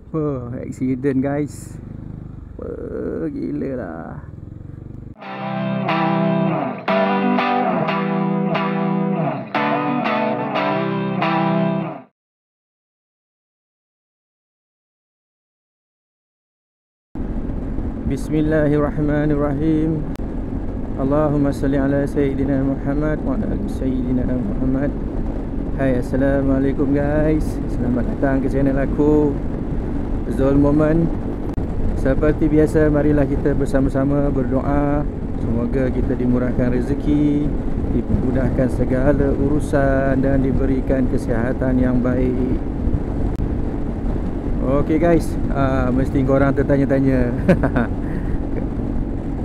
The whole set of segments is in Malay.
Oh, accident guys. Gila lah. Bismillahirrahmanirrahim. Allahumma salli ala Sayyidina Muhammad wa ala Sayyidina Muhammad. Hai, Assalamualaikum guys. Selamat datang ke channel aku, Zul Moment. Seperti biasa, marilah kita bersama-sama berdoa. Semoga kita dimurahkan rezeki, dimudahkan segala urusan dan diberikan kesihatan yang baik. Okey guys, mesti korang tertanya-tanya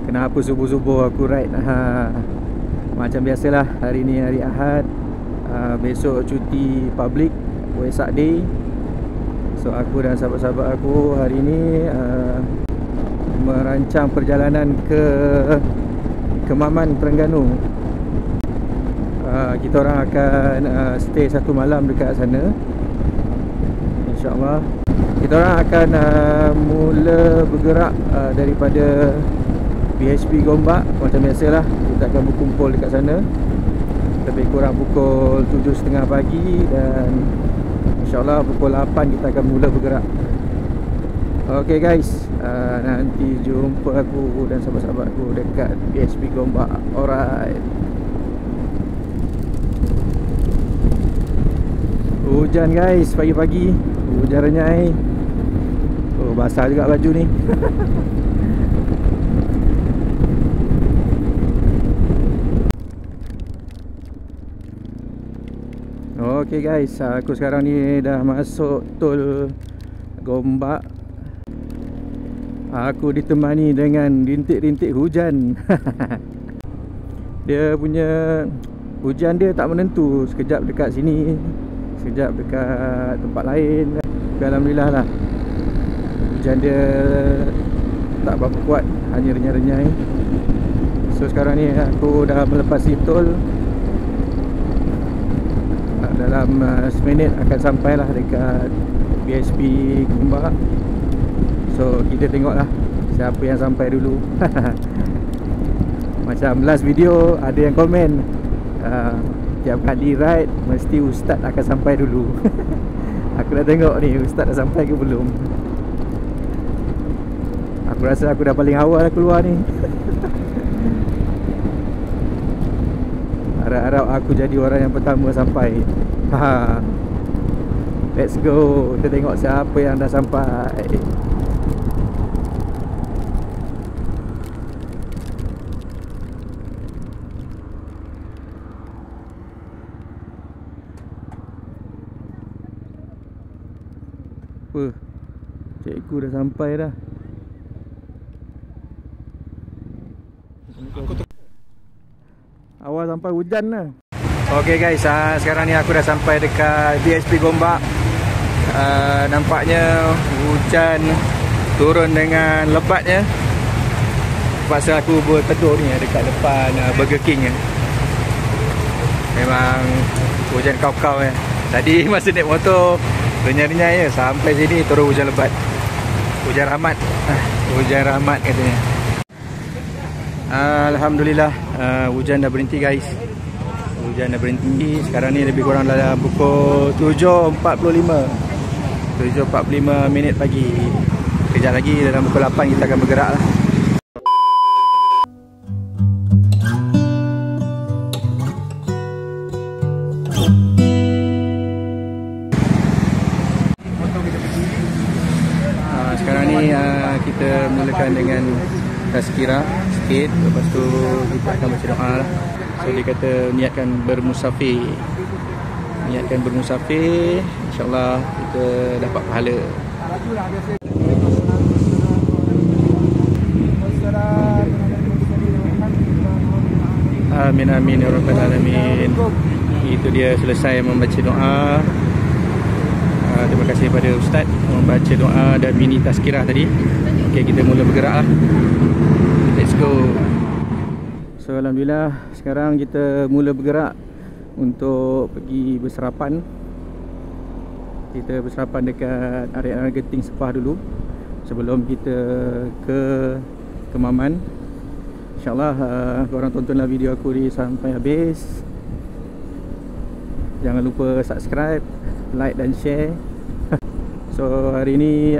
kenapa subuh-subuh aku ride. Macam biasalah, hari ni hari Ahad, besok cuti public, Wesak Day. So aku dan sahabat-sahabat aku hari ni merancang perjalanan ke Kemaman, Terengganu. Kita orang akan stay satu malam dekat sana, InsyaAllah. Kita orang akan mula bergerak daripada BHP Gombak. Macam biasalah, kita akan berkumpul dekat sana lebih kurang pukul 7.30 pagi. Dan InsyaAllah pukul 8 kita akan mula bergerak. Ok guys, nanti jumpa aku dan sahabat-sahabat aku dekat BHP Gombak. Alright. Hujan guys, pagi-pagi hujan renyai. Oh, basah juga baju ni. Ok guys, aku sekarang ni dah masuk tol Gombak. Aku ditemani dengan rintik-rintik hujan. Dia punya hujan dia tak menentu, sekejap dekat sini, sekejap dekat tempat lain. Alhamdulillah lah, hujan dia tak berapa kuat, hanya renyai-renyai. So sekarang ni aku dah melepasi tol. Dalam seminit akan sampailah dekat BHP Gombak. So kita tengoklah siapa yang sampai dulu. Macam last video ada yang komen, tiap kali ride mesti Ustaz akan sampai dulu. Aku nak tengok ni Ustaz dah sampai ke belum. Aku rasa aku dah paling awal keluar ni. Harap-harap aku jadi orang yang pertama sampai. Let's go. Kita tengok siapa yang dah sampai. Cikgu dah sampai dah. Awal sampai hujan lah. Ok guys, sekarang ni aku dah sampai dekat BHP Gombak. Nampaknya hujan turun dengan lebatnya. Terpaksa aku berteduh ni dekat depan Burger King. Memang hujan kau-kau. Tadi masa naik motor renyai-renyai je, sampai sini turun hujan lebat. Hujan rahmat. Hujan rahmat katanya. Alhamdulillah, hujan dah berhenti guys. Hujan dah berhenti. Sekarang ni lebih kurang dalam pukul 7.45 minit pagi. Kejap lagi dalam pukul 8 kita akan bergerak lah. Sekarang ni kita mulakan dengan tazkirah sikit. Lepas tu kita akan baca doa lah. So dia kata niatkan bermusafir. Niatkan bermusafir, InsyaAllah kita dapat pahala. Amin amin ya rabbal alamin. Itu dia selesai membaca doa. Terima kasih kepada Ustaz membaca doa dan mini tazkirah tadi. Okay, kita mula bergerak lah. Let's go. So alhamdulillah, sekarang kita mula bergerak untuk pergi berserapan. kita berserapan dekat area Genting Sepah dulu sebelum kita ke Kemaman. InsyaAllah korang tontonlah video aku ni sampai habis. Jangan lupa subscribe, like dan share. So hari ni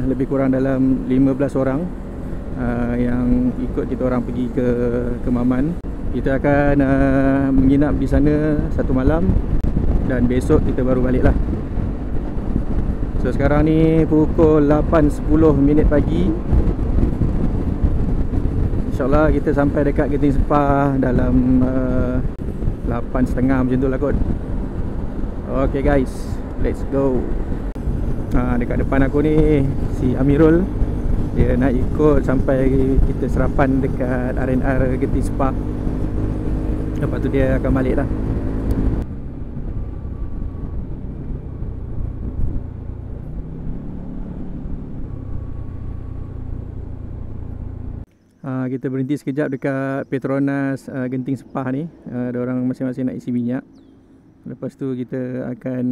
lebih kurang dalam 15 orang yang ikut kita orang pergi ke Kemaman. Kita akan menginap di sana satu malam dan besok kita baru balik lah. So sekarang ni pukul 8.10 minit pagi. InsyaAllah kita sampai dekat Genting Sepah dalam 8.30 macam tu lah kot. Okay guys, let's go. Dekat depan aku ni si Amirul. Dia nak ikut sampai kita serapan dekat R&R Genting Sepah. Lepas tu dia akan balik lah. Kita berhenti sekejap dekat Petronas Genting Sepah ni. Diorang masing-masing nak isi minyak. Lepas tu kita akan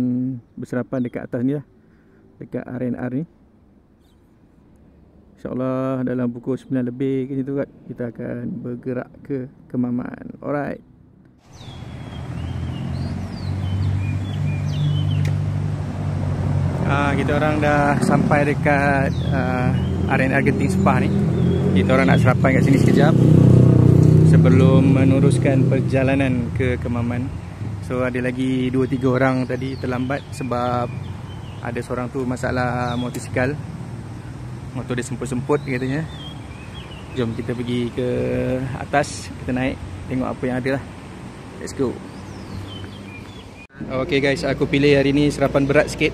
berserapan dekat atas ni lah, dekat R&R ni. InsyaAllah dalam pukul 9 lebih ke situ kan, kita akan bergerak ke Kemaman. Alright. Kita orang dah sampai dekat R&R Genting Sepah ni. Kita orang nak serapan kat sini sekejap sebelum meneruskan perjalanan ke Kemaman. So ada lagi 2-3 orang tadi terlambat sebab ada seorang tu masalah motosikal. Motor dia semput-semput katanya. Jom kita pergi ke atas, kita naik tengok apa yang ada lah. Let's go. Okay guys, aku pilih hari ni serapan berat sikit.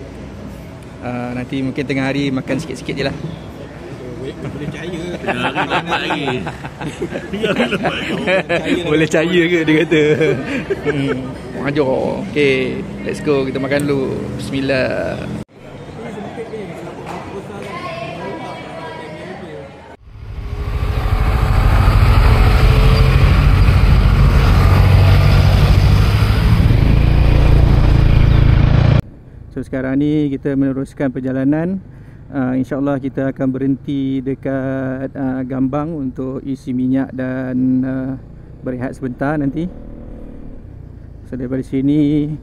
Nanti mungkin tengah hari makan sikit-sikit je lah. Boleh percaya. Lambat lagi. Boleh percaya ke dia kata. Majar. Okay, let's go, kita makan dulu. Bismillah. So sekarang ni kita meneruskan perjalanan. InsyaAllah kita akan berhenti dekat Gambang untuk isi minyak dan berehat sebentar nanti. So daripada sini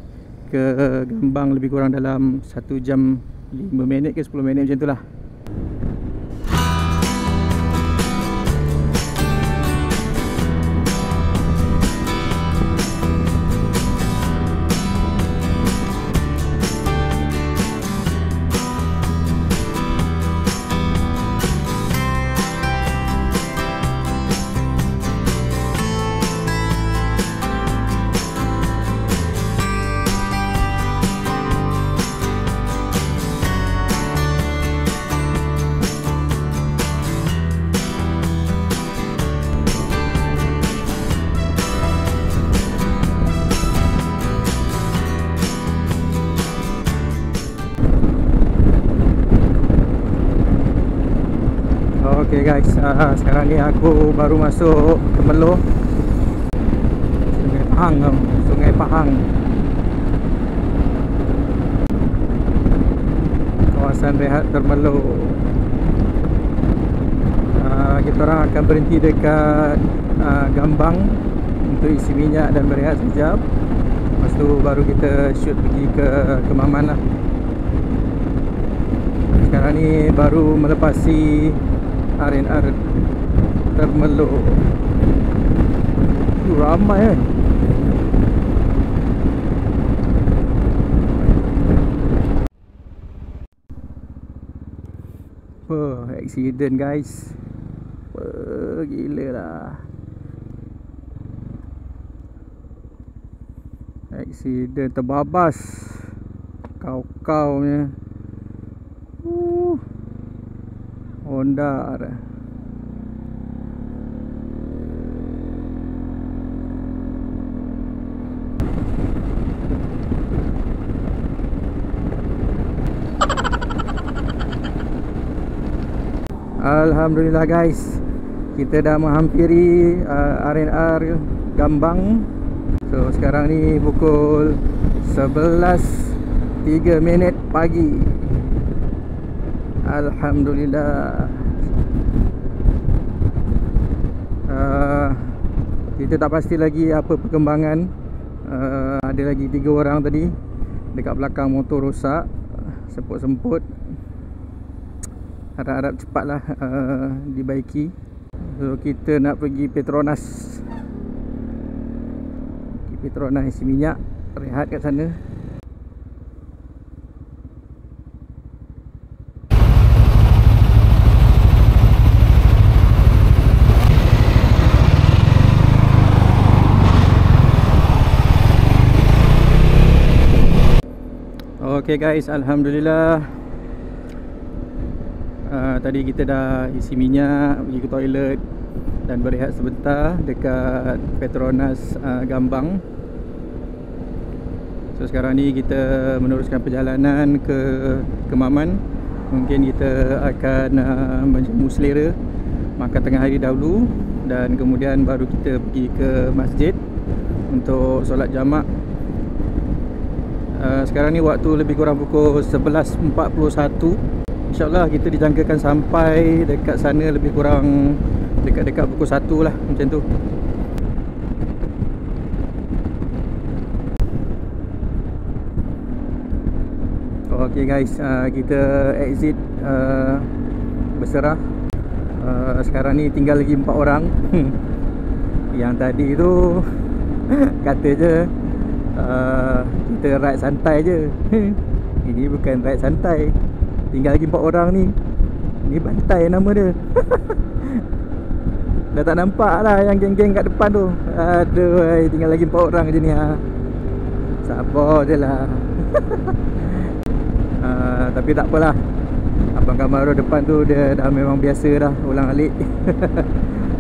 ke Gambang lebih kurang dalam 1 jam 5 minit ke 10 minit macam tu lah. Okay guys, sekarang ni aku baru masuk Temerloh, Sungai Pahang tau. Sungai Pahang, kawasan rehat Temerloh. Kita orang akan berhenti dekat Gambang untuk isi minyak dan berehat sekejap. Lepas tu baru kita shoot pergi ke Kemaman lah. Sekarang ni baru melepasi R&R Temerloh. Ramai kan. Accident guys. Gila lah. Accident terbabas kau-kau punya. Honda dah. Alhamdulillah guys, kita dah menghampiri R&R Gambang. So sekarang ni pukul 11 3 minit pagi. Alhamdulillah. Kita tak pasti lagi apa perkembangan. Ada lagi 3 orang tadi dekat belakang motor rosak, semput-semput. Harap-harap cepatlah dibaiki. So kita nak pergi Petronas. Pergi Petronas isi minyak, rehat kat sana. Okay guys, Alhamdulillah. Tadi kita dah isi minyak, pergi ke toilet dan berehat sebentar dekat Petronas Gambang. So sekarang ni kita meneruskan perjalanan ke Kemaman. Mungkin kita akan menjemput selera, makan tengah hari dahulu, dan kemudian baru kita pergi ke masjid untuk solat jamak. Sekarang ni waktu lebih kurang pukul 11.41. InsyaAllah kita dijangkakan sampai dekat sana lebih kurang dekat-dekat pukul 1 lah, macam tu. Okay guys, kita exit Berserah. Sekarang ni tinggal lagi 4 orang. Yang tadi tu kata je kita ride santai je. Ini bukan ride santai. Tinggal lagi 4 orang ni. Ni bantai nama dia. Dah tak nampak lah yang geng-geng kat depan tu. Aduh, tinggal lagi 4 orang je ni ha. Sabar je lah. Tapi tak apalah. Abang Kamaro depan tu dia dah memang biasa dah ulang alik.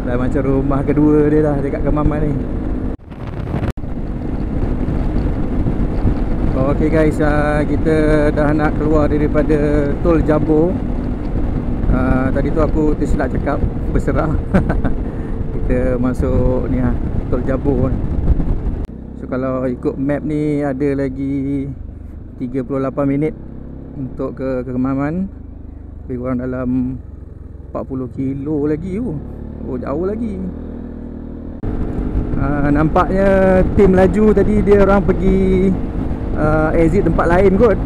Dah macam rumah kedua dia dah dekat Kemaman ni. Okay guys, kita dah nak keluar daripada Tol Jabor. Tadi tu aku tersilap cakap Berserah. Kita masuk ni Tol Jabor. So kalau ikut map ni ada lagi 38 minit untuk ke Kemaman. Lebih kurang dalam 40 kilo lagi tu. Oh, jauh lagi. Nampaknya tim laju tadi dia orang pergi exit tempat lain kot.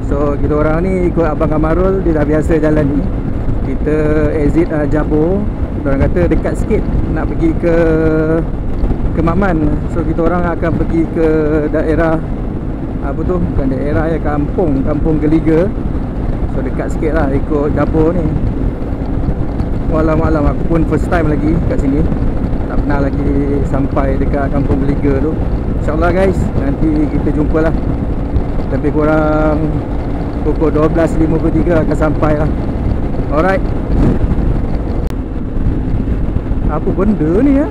So kita orang ni ikut Abang Kamarul, dia dah biasa jalan ni. Kita exit Jabor. Diorang kata dekat sikit nak pergi ke Kemaman. So kita orang akan pergi ke daerah apa tu, bukan daerah ya, Kampung Geliga. So dekat sikit lah ikut Jabor ni. Walau aku pun first time lagi kat sini. Tak pernah lagi sampai dekat Kampung Geliga tu. InsyaAllah guys, nanti kita jumpa lah. Lebih kurang pukul 12.53 akan sampai lah. Alright. Apa benda ni ya?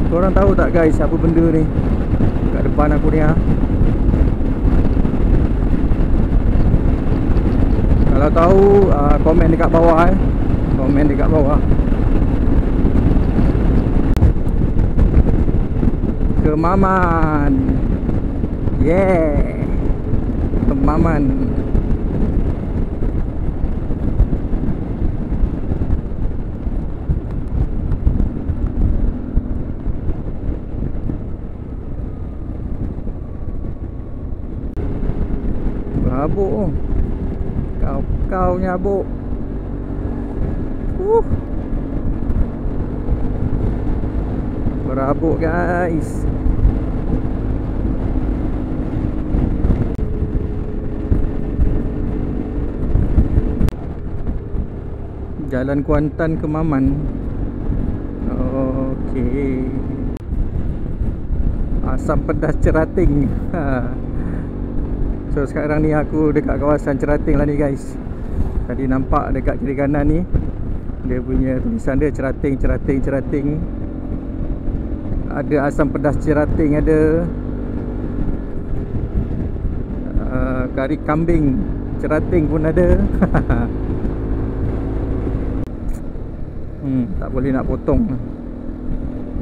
Korang tahu tak guys apa benda ni kat depan aku ni ha? Kalau tahu komen dekat bawah komen dekat bawah. Kemaman. Yeah. Kemaman. Berhabuk. Kau nyabuk. Berhabuk guys. Jalan Kuantan Kemaman. Okey. Asam pedas Cerating. So sekarang ni aku dekat kawasan Cerating lah ni guys. Tadi nampak dekat kiri kanan ni dia punya tulisan dia Cerating. Ada asam pedas Cerating, ada kari kambing Cerating pun ada. Tak boleh nak potong.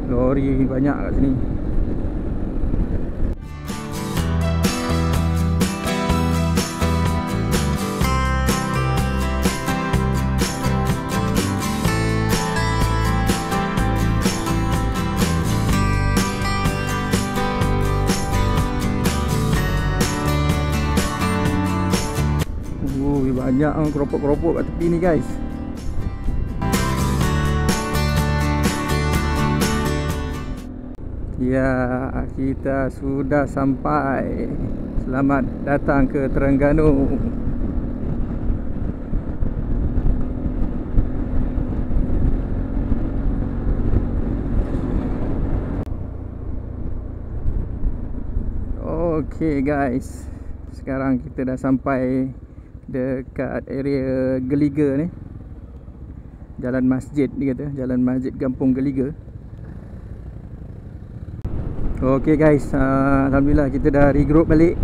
Lori banyak kat sini. banyak keropok-keropok kat tepi ni guys. Ya, kita sudah sampai. Selamat datang ke Terengganu. Okay guys, sekarang kita dah sampai dekat area Geliga ni. Jalan masjid dia kata, jalan masjid Kampung Geliga. Okay guys, alhamdulillah kita dah regroup balik.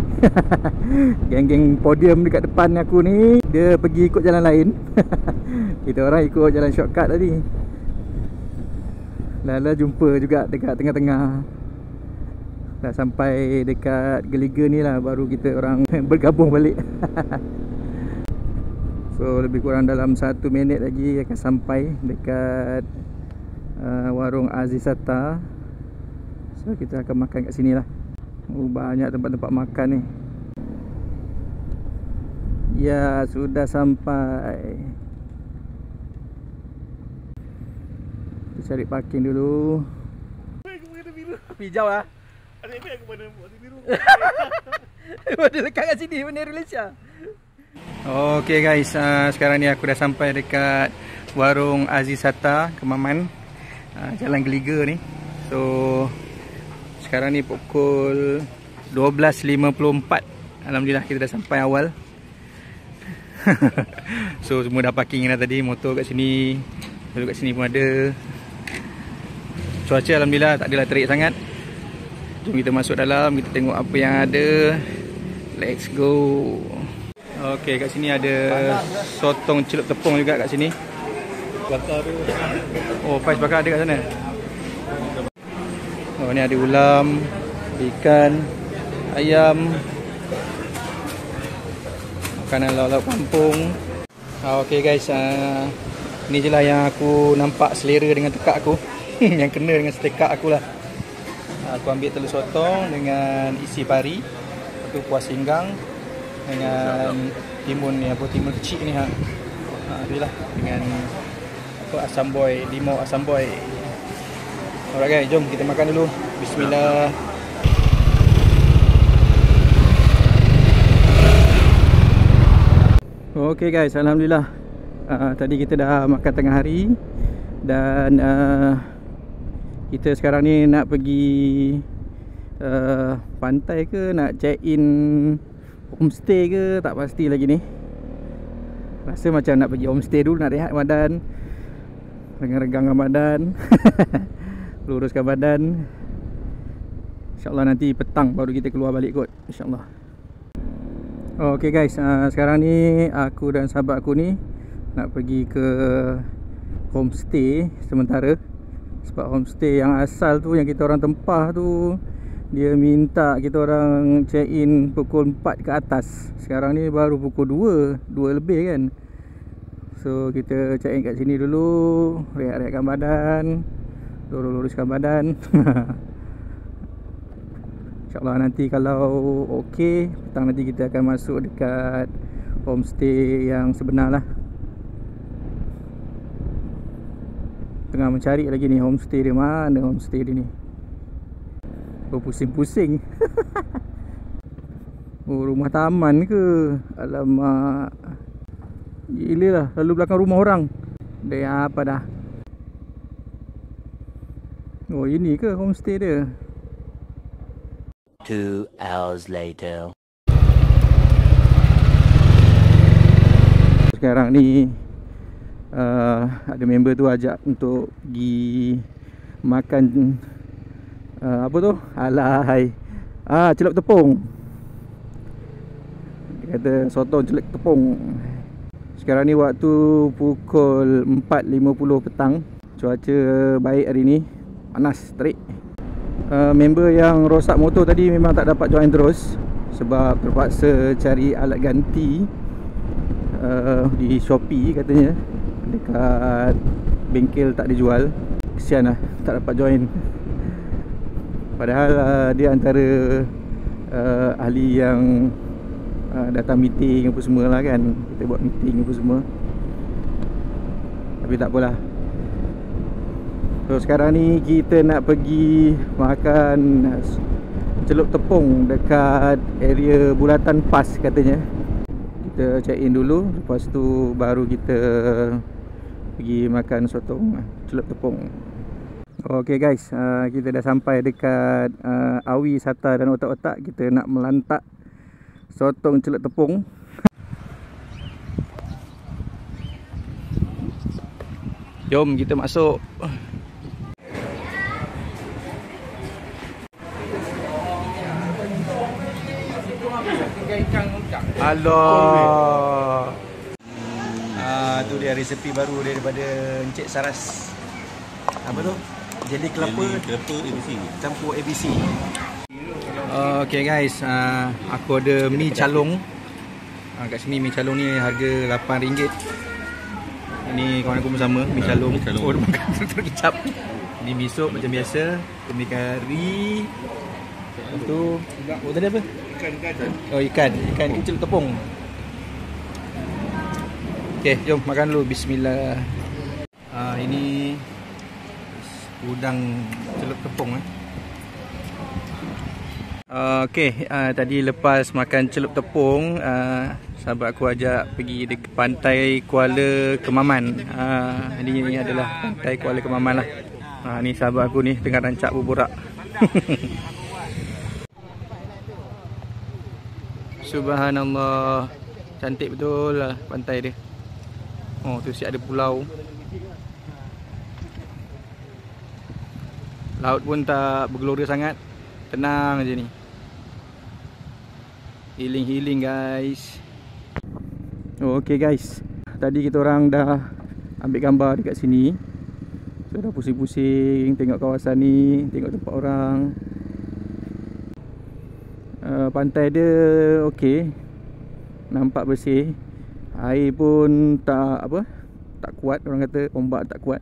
Geng-geng podium dekat depan aku ni, dia pergi ikut jalan lain. Kita orang ikut jalan shortcut tadi. Lala jumpa juga dekat tengah-tengah. Dah sampai dekat Geliga ni lah, baru kita orang bergabung balik. So lebih kurang dalam 1 minit lagi akan sampai dekat warung Azizata. So kita akan makan kat sini lah. Banyak tempat-tempat makan ni. Ya, sudah sampai. Kita cari parking dulu. Hijau lah. Ada apa aku pada warna biru? Ada lekat kat sini, bendera Malaysia. Okay guys, sekarang ni aku dah sampai dekat warung Azizata Kemaman, Jalan Geliga ni. So sekarang ni pukul 12.54. Alhamdulillah kita dah sampai awal. So semua dah parking dah tadi, motor kat sini, lalu kat sini pun ada. Cuaca alhamdulillah tak adalah terik sangat. Jom kita masuk dalam, kita tengok apa yang ada. Let's go. Okay, kat sini ada sotong celup tepung juga kat sini. Bakar tu. Oh, pais bakar ada kat sana. Oh, ni ada ulam, ikan, ayam, makanan lauk-lauk kampung. Okay guys, ni je lah yang aku nampak selera dengan tekak aku. Yang kena dengan setekak aku lah. Aku ambil telur sotong dengan isi pari, lepas tu kuah singgang dengan timun ni, apa timun kecil ni ha. Itulah dengan apa asam boy, limau asam boy. Alright guys, jom kita makan dulu. Bismillah. Okay guys, alhamdulillah. Tadi kita dah makan tengah hari dan kita sekarang ni nak pergi pantai ke, nak check in homestay ke, tak pasti lagi ni. Rasa macam nak pergi homestay dulu, nak rehat badan, regang-regangkan badan. Luruskan badan. InsyaAllah nanti petang baru kita keluar balik kot, InsyaAllah. Okay guys, sekarang ni aku dan sahabat aku ni nak pergi ke homestay sementara. Sebab homestay yang asal tu, yang kita orang tempah tu, dia minta kita orang check in pukul 4 ke atas. Sekarang ni baru pukul 2 lebih kan. So kita check in kat sini dulu, rehat-rehatkan badan, luruskan badan. InsyaAllah nanti kalau okey, petang nanti kita akan masuk dekat homestay yang sebenar lah. Tengah mencari lagi ni homestay dia, mana homestay dia ni. Pusing-pusing. Oh, rumah taman ke? Alamak, gila lah, lalu belakang rumah orang. Dia apa dah? Oh, ini ke homestay dia? 2 hours later. Sekarang ni ada member tu ajak untuk pergi makan apa tu? Alahai. Celup tepung. Dia kata sotong celup tepung. Sekarang ni waktu pukul 4.50 petang. Cuaca baik hari ni, panas terik. Member yang rosak motor tadi memang tak dapat join terus sebab terpaksa cari alat ganti di Shopee katanya. Dekat bengkel tak dijual. Kesian lah, tak dapat join. Padahal dia antara ahli yang datang meeting apa semua lah kan. Kita buat meeting apa semua. Tapi tak apalah. So sekarang ni kita nak pergi makan celup tepung dekat area Bulatan Pas katanya. Kita check in dulu, lepas tu baru kita pergi makan sotong celup tepung. Okay guys, kita dah sampai dekat Awi, Sata dan Otak-Otak. Kita nak melantak sotong celup tepung. Jom kita masuk. Allah. Tu dia resepi baru daripada Encik Saras. Apa tu? Jeli kelapa ABC campur ABC. Okay guys, aku ada mi calong. Kat sini mi calong ni harga RM8. Ini kawan aku pun sama, mi calong. Oh, makan telur kicap. Ini mi sup macam biasa, mi kari. Lepas tu, tadi apa? Ikan. Oh, ikan kecil tepung. Okay, jom makan dulu. Bismillah. Ini udang celup tepung. Okay, tadi lepas makan celup tepung, sahabat aku ajak pergi ke pantai Kuala Kemaman. Ini adalah pantai Kuala Kemaman lah. Ni sahabat aku ni tengah rancak berborak. Subhanallah, cantik betul lah pantai dia. Oh, tu siap ada pulau. Laut pun tak bergelora sangat. Tenang je ni. Healing guys. Oh, okay guys, tadi kita orang dah ambil gambar dekat sini. So dah pusing-pusing tengok kawasan ni, tengok tempat orang. Pantai dia okey, nampak bersih. Air pun tak kuat, orang kata ombak tak kuat.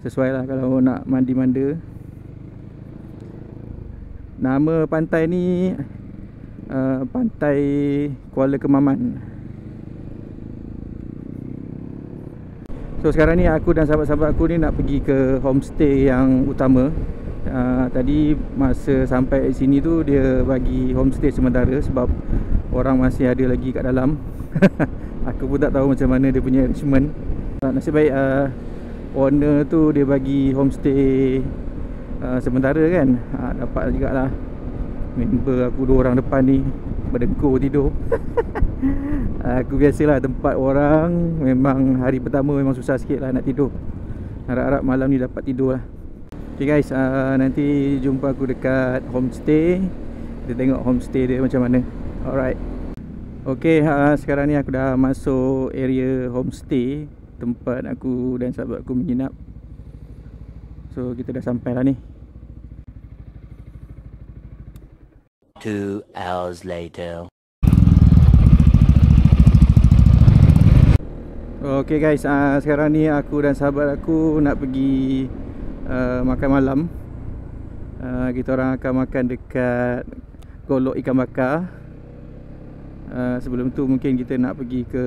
Sesuai lah kalau nak mandi-manda. Nama pantai ni Pantai Kuala Kemaman. So sekarang ni aku dan sahabat-sahabat aku ni nak pergi ke homestay yang utama. Tadi masa sampai sini tu dia bagi homestay sementara sebab orang masih ada lagi kat dalam. Aku pun tak tahu macam mana dia punya arrangement. Nasib baik owner tu dia bagi homestay sementara kan. Dapat jugalah. Member aku 2 orang depan ni berdengkur tidur. Aku biasalah tempat orang memang hari pertama memang susah sikit lah nak tidur. Harap-harap malam ni dapat tidur lah. Okay guys, nanti jumpa aku dekat homestay. Kita tengok homestay dia macam mana. Alright. Okay, sekarang ni aku dah masuk area homestay tempat aku dan sahabat aku menginap. So kita dah sampai lah ni. 2 hours later. Okay guys, sekarang ni aku dan sahabat aku nak pergi makan malam. Kita orang akan makan dekat Golok Ikan Bakar. Sebelum tu mungkin kita nak pergi ke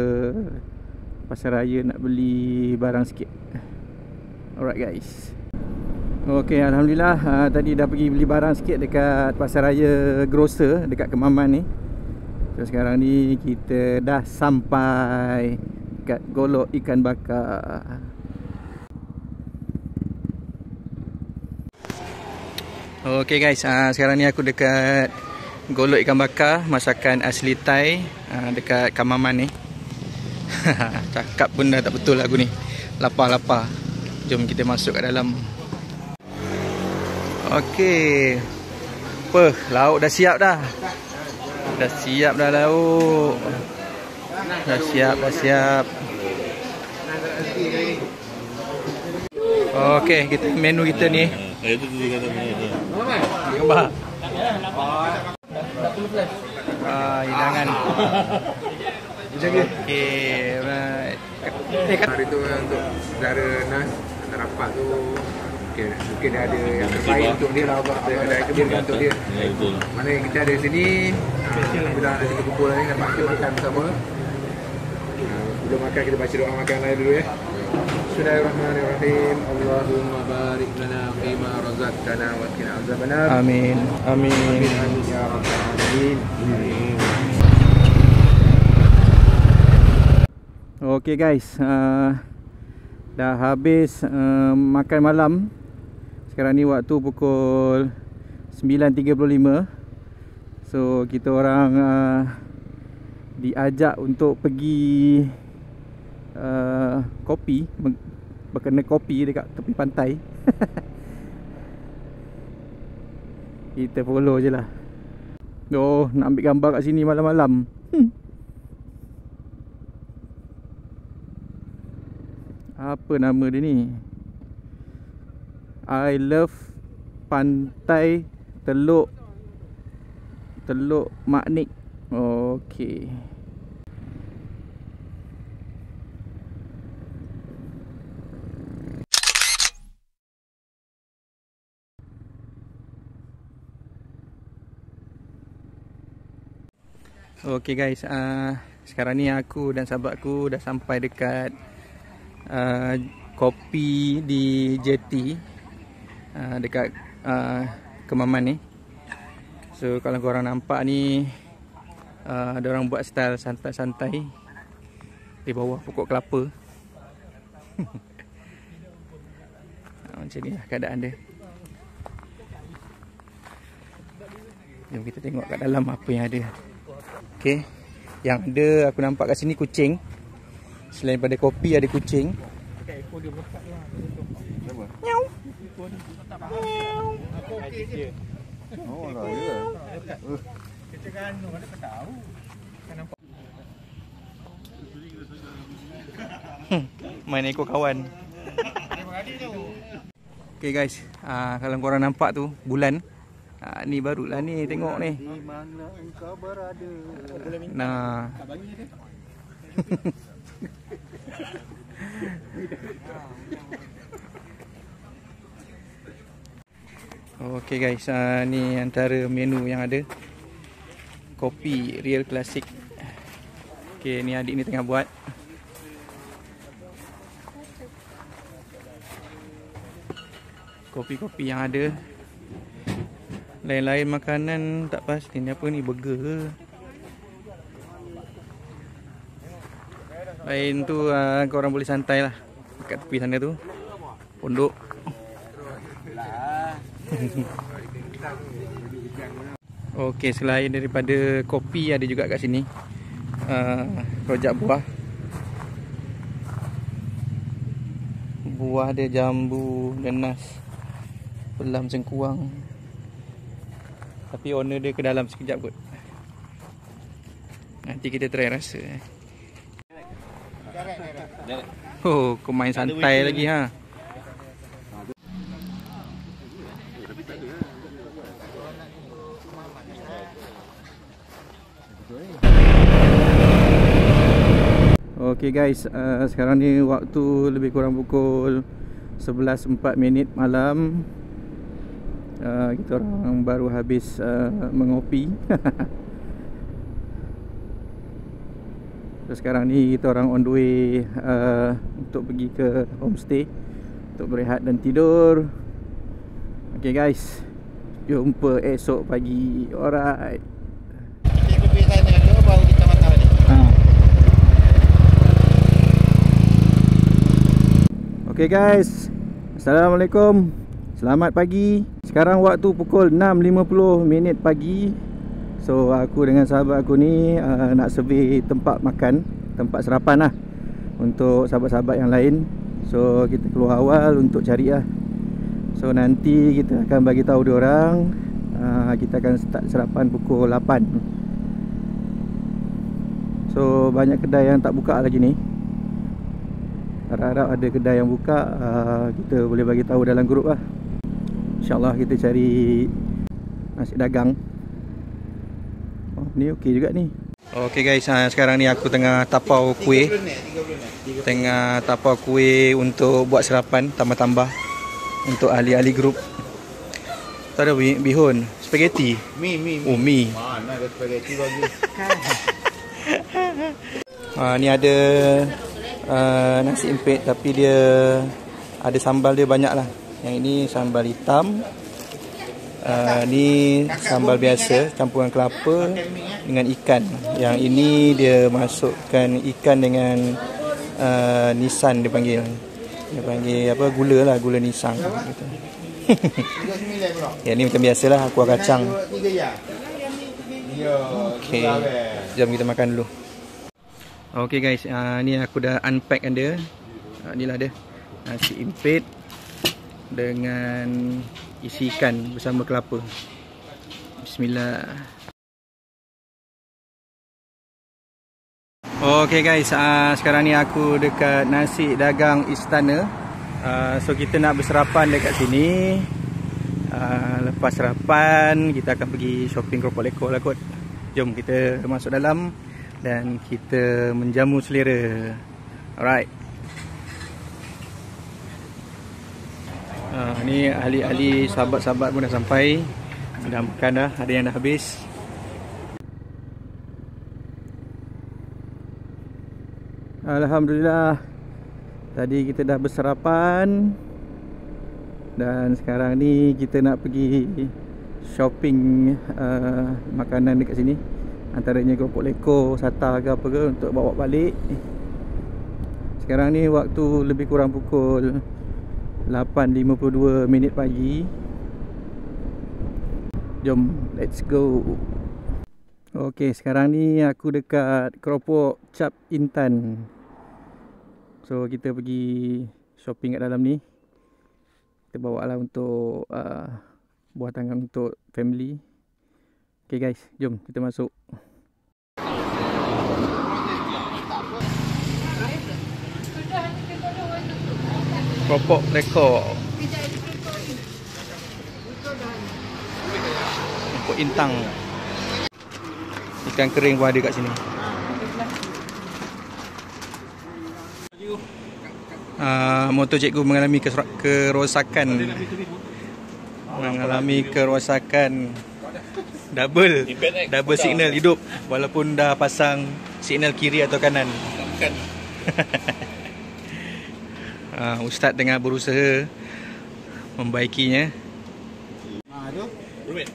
Pasar Raya nak beli barang sikit. Alright guys. Okay, Alhamdulillah tadi dah pergi beli barang sikit dekat Pasar Raya Grocer dekat Kemaman ni. So sekarang ni kita dah sampai dekat Golok Ikan Bakar. Okay guys, sekarang ni aku dekat Golok Ikan Bakar, masakan asli Thai dekat Kemaman ni. Cakap pun dah tak betul aku ni. Lapar-lapar. Jom kita masuk kat dalam. Okey. Lauk dah siap dah. Dah siap dah lauk. Dah siap. Okey, kita menu kita ni. Itu kata menu. Gambar. Hidangan. Okey, right. Hari tu untuk saudara Nas, rapat tu Mungkin ada yang terbaik untuk dia lah, ada kebaikan untuk dia. Ya, betul. Mana yang kita ada di sini, bila ada kita kumpul lagi, dapat kita makan bersama. Sebelum makan kita baca doa makan lain dulu ya. Bismillahirrahmanirrahim. Allahumma barik lana fima razaqtana wa qina azabannar. Amin. Amin. Amin ya rabbal alamin. Okey guys, dah habis makan malam. Sekarang ni waktu pukul 9.35. So kita orang diajak untuk pergi kopi, berkena kopi dekat tepi pantai. Kita follow je lah. Oh, nak ambil gambar kat sini malam-malam. Apa nama dia ni? I love Pantai Teluk Maknik. Okey. Okey guys, sekarang ni aku dan sahabatku dah sampai dekat kopi di JT, dekat Kemaman ni. So kalau korang nampak ni, ada orang buat style santai-santai di bawah pokok kelapa. Macam ni lah keadaan dia. Jom kita tengok kat dalam apa yang ada. Okay, yang ada aku nampak kat sini kucing. Selain pada kopi ada kucing. Miau. Miau. Oh, lah ya. Main ekor kawan. Okay guys, kalau korang nampak tu bulan, ni barulah ni, tengok ni. Di mana engkau berada? Nah. Okay guys, ni antara menu yang ada. Kopi Real Classic. Okay, ni adik ni tengah buat. Kopi-kopi yang ada. Lain-lain makanan tak pasti. Ni apa ni, burger ke? Lain tu korang boleh santai lah dekat tepi sana tu, pondok. Okey, selain daripada kopi, ada juga kat sini rojak buah. Buah ada jambu, nanas, pelam cengkuang. Tapi owner dia ke dalam sekejap kot. Nanti kita try rasa. Oh, kau main santai lagi ha. Okay guys, sekarang ni waktu lebih kurang pukul 11.04 malam. Kita orang baru habis mengopi. So, sekarang ni kita orang on the way untuk pergi ke homestay untuk berehat dan tidur. Okay guys, jumpa esok pagi. Alright. Kita pergi sana ke baru kita makan ni. Okay guys, Assalamualaikum. Selamat pagi. Sekarang waktu pukul 6.50 pagi. So aku dengan sahabat aku ni nak survey tempat makan, tempat sarapan lah untuk sahabat-sahabat yang lain. So kita keluar awal untuk cari lah. So nanti kita akan bagi tahu dia orang. Kita akan start sarapan pukul 8. So banyak kedai yang tak buka lagi ni. Harap-harap ada kedai yang buka, kita boleh bagi tahu dalam grup lah. InsyaAllah kita cari nasi dagang. Oh, ni okey juga ni. Okey guys, sekarang ni aku tengah tapau kuih. Tengah tapau kuih untuk buat sarapan, tambah-tambah. untuk ahli-ahli grup. Tu ada bihun, spaghetti. Mi. Oh, mi. Mana ada spaghetti bagus. Ni ada nasi empit tapi dia ada sambal dia banyak lah. Yang ini sambal hitam. Ni sambal biasa campuran kelapa dengan ikan. Yang ini dia masukkan ikan dengan nisan dia panggil. Dia panggil apa, gula lah, gula nisang gitu. Yang ni macam biasalah, kuah kacang. Okay, jom kita makan dulu. Okay guys, ni aku dah unpackkan dia. Inilah dia, nasi impit dengan isi ikan bersama kelapa. Bismillah. Okay guys, sekarang ni aku dekat nasi dagang Istana. So kita nak berserapan dekat sini. Lepas sarapan kita akan pergi shopping Keropok Lekor lah kot. Jom kita masuk dalam dan kita menjamu selera. Alright. Ni ahli-ahli sahabat-sahabat pun dah sampai. Dah makan dah, ada yang dah habis. Alhamdulillah, tadi kita dah bersarapan dan sekarang ni kita nak pergi shopping makanan dekat sini. Antaranya Keropok Lekor, Sata ke apa ke untuk bawa balik. Sekarang ni waktu lebih kurang pukul 8.52 minit pagi. Jom, let's go. Okay, sekarang ni aku dekat Keropok Cap Intan. So kita pergi shopping kat dalam ni. Kita bawa lah untuk buah tangan untuk family. Okay guys, jom kita masuk. Keropok Lekor, Keropok Intang. Ikan kering pun ada kat sini. Motor cikgu mengalami kerosakan. Double signal hidup walaupun dah pasang signal kiri atau kanan. Ustaz tengah berusaha membaikinya.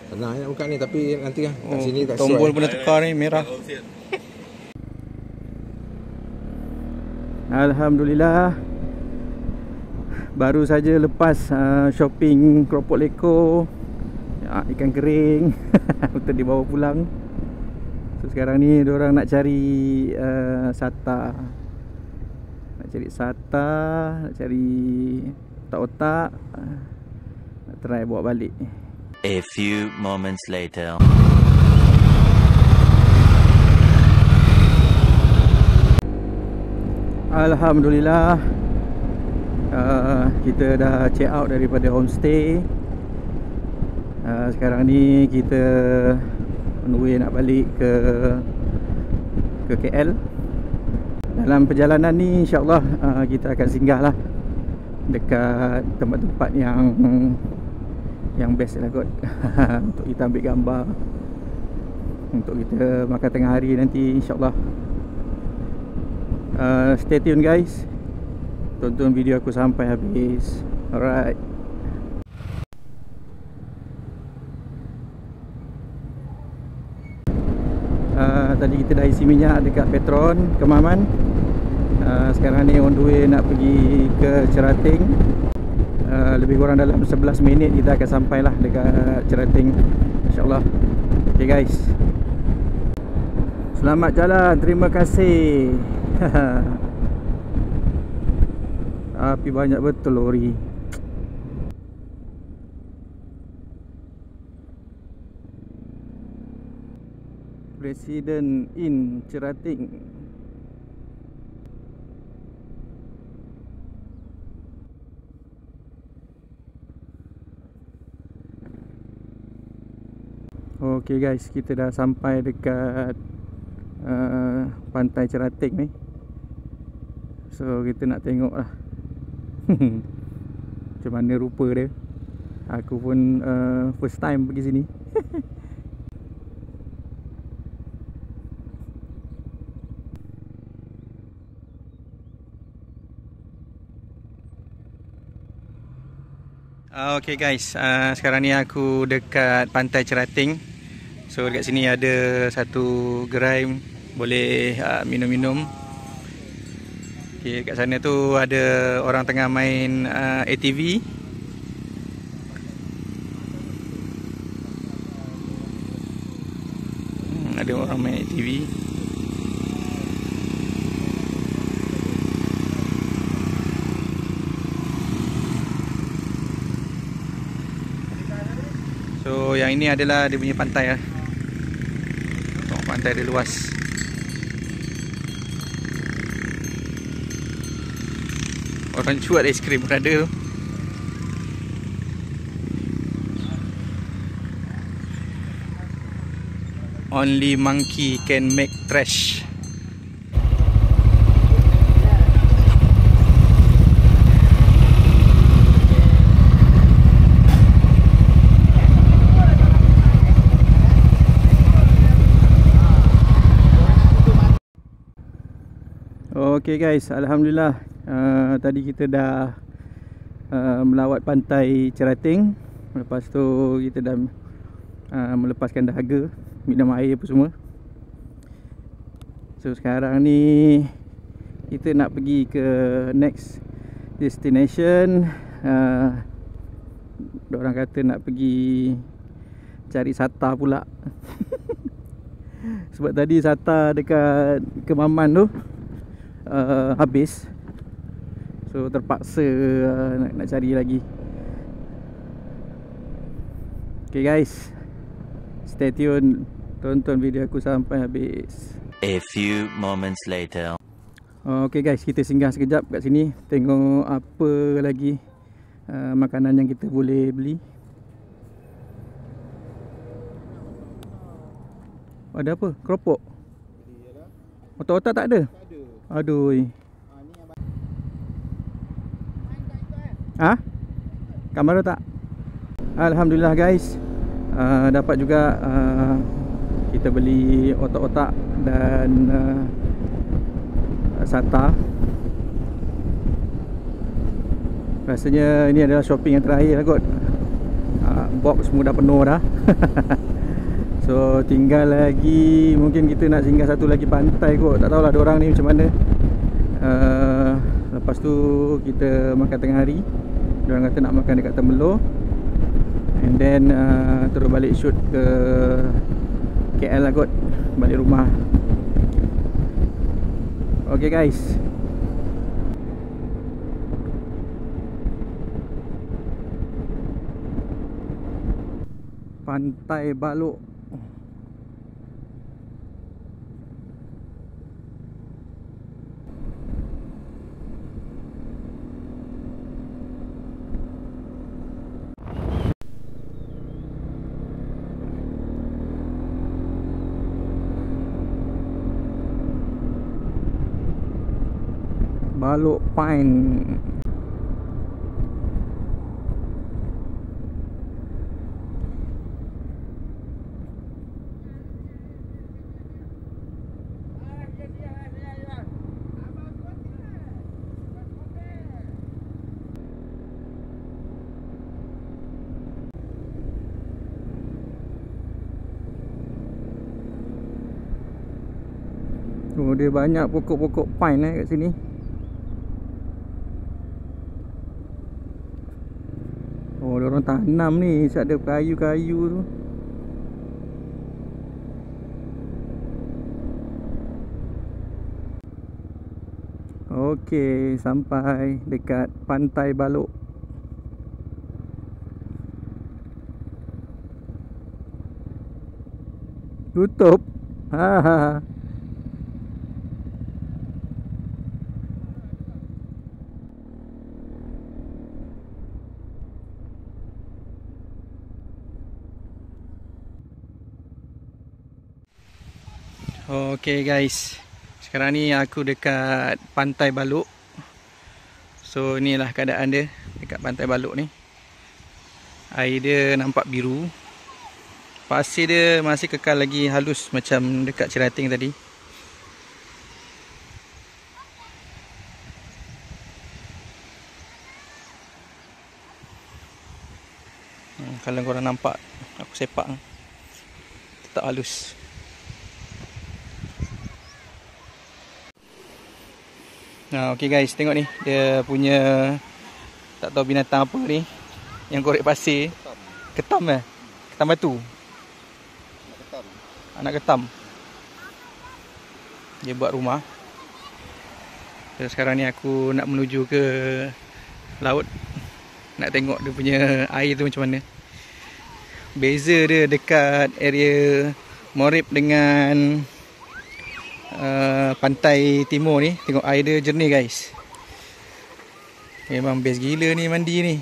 Senang nak buka ni tapi nanti kan kat sini tak tombol sesuai. pun dah tukar ni merah. Alhamdulillah, baru saja lepas shopping Keropok Lekor, ikan kering untuk dibawa pulang. So sekarang ni diorang nak cari sata. Nak cari otak-otak. Nak try bawa balik. A few moments later. Alhamdulillah, kita dah check out daripada homestay. Sekarang ni kita on the way nak balik ke KL. Dalam perjalanan ni insyaAllah kita akan singgah lah dekat tempat-tempat yang best lah kot. Untuk kita ambil gambar, untuk kita makan tengah hari nanti insyaAllah. Stay tune guys, tonton video aku sampai habis. Alright. Tadi kita dah isi minyak dekat Petron Kemaman. Sekarang ni on the way nak pergi ke Cerating. Lebih kurang dalam 11 minit kita akan sampai lah dekat Cerating, InsyaAllah. Okay guys, selamat jalan, terima kasih. Api banyak betul lori. Presiden in Cerating. Okay guys, kita dah sampai dekat pantai Cerating ni. So kita nak tengok lah macam mana rupa dia. Aku pun first time pergi sini. Okay guys, sekarang ni aku dekat Pantai Cerating. So dekat sini ada satu gerai boleh minum-minum. Okay, dekat sana tu ada orang tengah main ATV. Ada orang main ATV. So yang ini adalah dia punya pantai lah. Oh, pantai dia luas. Orang jual aiskrim pun ada tu. Only monkey can make trash. Okay guys, alhamdulillah tadi kita dah melawat Pantai Cerating. Lepas tu kita dah melepaskan dahaga, minum air apa semua. So sekarang ni kita nak pergi ke next destination. Diorang kata nak pergi cari sata pula. Sebab tadi sata dekat Kemaman tu habis. So terpaksa nak cari lagi. Okay guys, stay tune, tonton video aku sampai habis. A few moments later. Okay guys, kita singgah sekejap kat sini, tengok apa lagi makanan yang kita boleh beli. Ada apa? Keropok? Otak-otak tak ada? Aduh. Ha? Kamera tak? Alhamdulillah guys, dapat juga kita beli otak-otak dan sata. Rasanya ini adalah shopping yang terakhir lah kot. Box semua dah penuh dah. So tinggal lagi, mungkin kita nak singgah satu lagi pantai kot. Tak tahulah diorang ni macam mana. Lepas tu kita makan tengah hari. Diorang kata nak makan dekat Temerloh. And then terus balik shoot ke KL lah kot, balik rumah. Okay guys, Pantai Balok. Balok Pine. Oh, dia banyak pokok-pokok pine kat sini. Oh, dia orang tanam ni, siap ada kayu-kayu tu. Okey, sampai dekat Pantai Balok. Tutup. Ha. Okay guys, sekarang ni aku dekat Pantai Balok. So inilah keadaan dia. dekat Pantai Balok ni. Air dia nampak biru. Pasir dia masih kekal lagi halus macam dekat Cerating tadi. Kalau korang nampak aku sepak, tetap halus. Nah, okey guys, tengok ni dia punya, tak tahu binatang apa ni yang korek pasir. Ketam eh? Ketam batu. Anak ketam. Dia buat rumah. Terus sekarang ni aku nak menuju ke laut. Nak tengok dia punya air tu macam mana. Beza dia dekat area Morib dengan pantai timur ni. Tengok air dia jernih guys. Memang best gila ni mandi ni.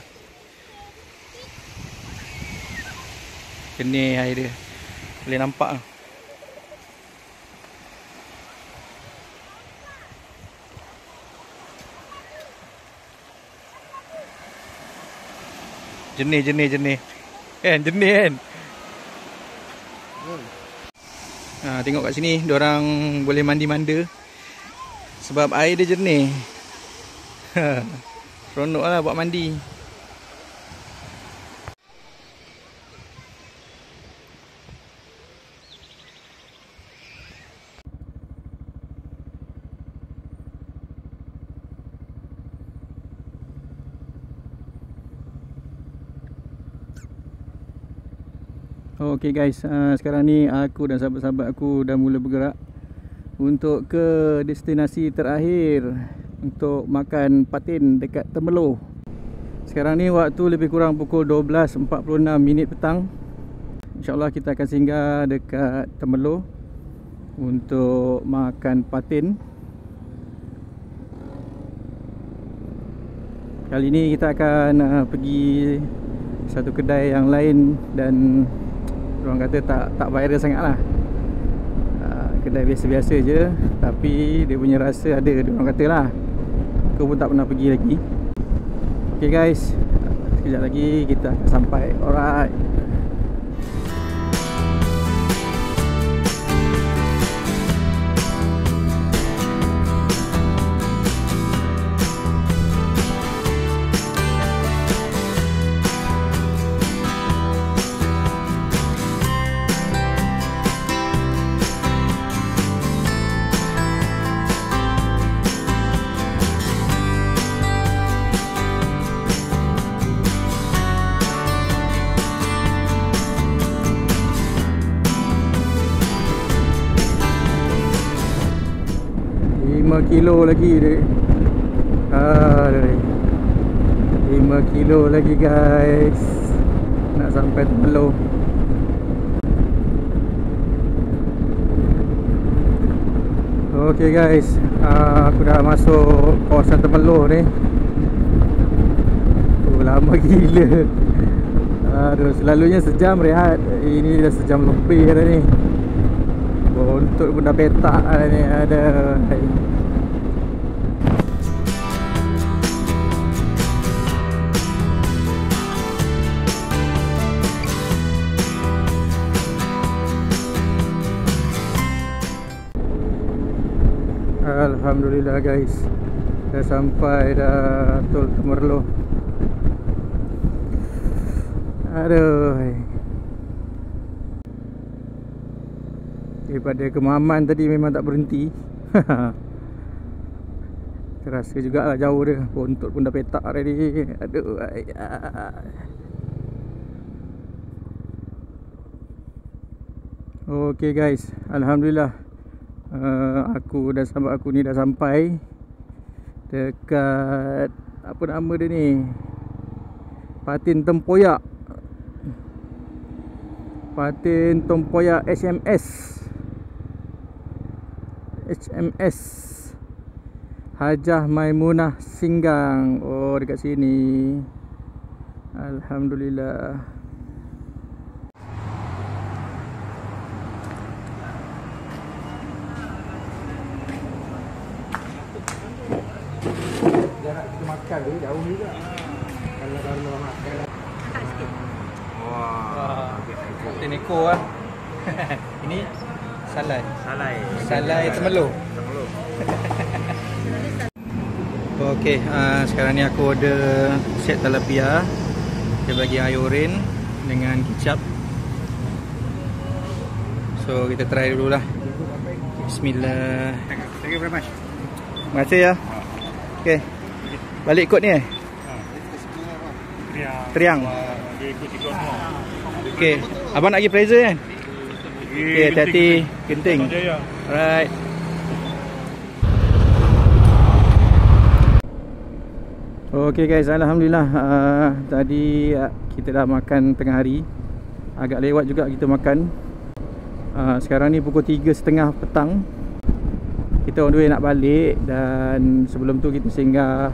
Jernih air dia. Boleh nampak. Jernih. Kan, jernih kan? Tengok kat sini, diorang boleh mandi-manda sebab air dia jernih. Seronok lah buat mandi. Okay guys, sekarang ni aku dan sahabat-sahabat aku dah mula bergerak untuk ke destinasi terakhir untuk makan patin dekat Temerloh. Sekarang ni waktu lebih kurang pukul 12.46 petang. InsyaAllah kita akan singgah dekat Temerloh untuk makan patin. Kali ni kita akan pergi satu kedai yang lain dan orang kata tak viral sangat lah. Kedai biasa-biasa je, tapi dia punya rasa ada, orang kata lah. Aku pun tak pernah pergi lagi. Okay guys, sekejap lagi kita akan sampai. Alright. Kilo lagi dek. 5 kilo lagi guys, nak sampai Temerloh. Okay guys, aku dah masuk kawasan Temerloh ni. Lama gila. Aduh, selalunya sejam rehat, ini dah sejam lebih dah ni. Bontot pun dah petak dah ni. Ada Alhamdulillah guys, dah sampai dah Tol Temerloh. Aduh, daripada Kemaman tadi memang tak berhenti. Terasa jugalah jauh dia. Bontot pun dah petak tadi. Aduh. Okay guys, Alhamdulillah, aku dan sahabat aku ni dah sampai dekat, apa nama dia ni, Patin Tempoyak. Patin Tempoyak HMS Hajah Maimunah Singgang. Oh, dekat sini. Alhamdulillah. Jarak kita makan tu jauh juga. Kalau baru makan. Wah. Ini neko lah. Ini salai. Salai temelur. Okey, sekarang ni aku order set tilapia. Dia bagi ayorin dengan kicap. So kita try dulu lah. Bismillah. Thank you very much. Terima kasih ya. Okey. Balik ikut ni Teriang. Dia ikut ikut semua. Okey. Abang nak pergi Fraser kan? Okey, hati-hati. Genting. Alright. Okey guys, alhamdulillah tadi kita dah makan tengah hari. Agak lewat juga kita makan. Sekarang ni pukul 3.30 petang. Kita on the way nak balik. Dan sebelum tu kita singgah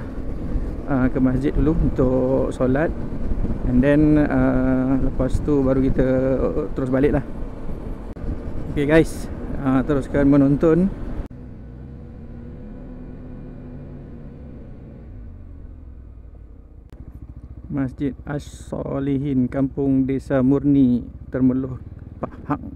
ke masjid dulu untuk solat. And then lepas tu baru kita terus balik lah. Okey guys, teruskan menonton. Masjid As-Solihin, Kampung Desa Murni, Temerloh, Pahang.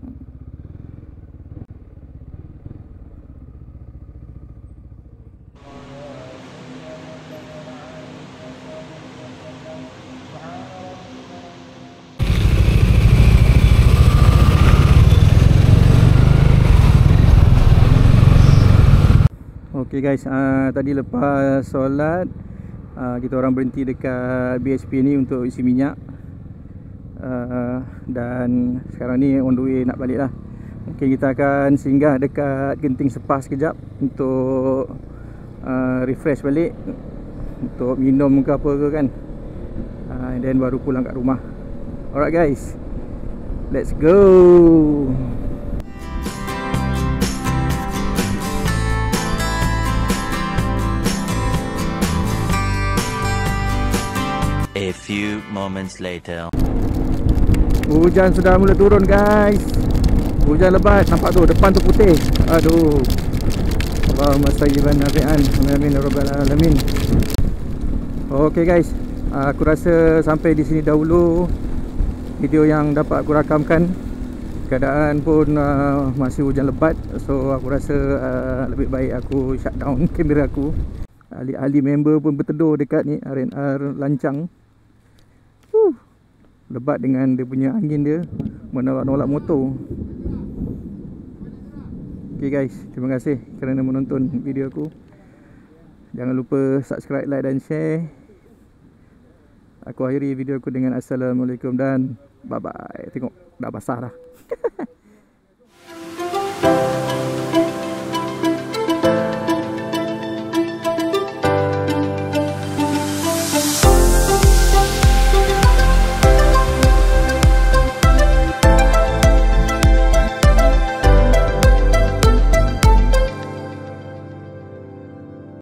Okay guys, tadi lepas solat kita orang berhenti dekat BHP ni untuk isi minyak. Dan sekarang ni on the way nak balik lah. Mungkin kita akan singgah dekat Genting Sepah sekejap untuk refresh balik, untuk minum ke apa ke kan. And then baru pulang kat rumah. Alright guys, let's go. A few moments later. Hujan sudah mula turun guys. Hujan lebat, nampak tu depan tu putih. Aduh. Allahumma sayyiban nafi'an. Amin ya rabbal alamin. Okey guys, aku rasa sampai di sini dahulu video yang dapat aku rakamkan. Keadaan pun masih hujan lebat. So aku rasa lebih baik aku shut down kamera aku. Ahli-ahli member pun berteduh dekat ni RNR Lancang. Lebat dengan dia punya angin dia menolak-nolak motor. Okay guys, terima kasih kerana menonton video aku. Jangan lupa subscribe, like dan share. Aku akhiri video aku dengan Assalamualaikum dan bye bye. Tengok dah basah dah.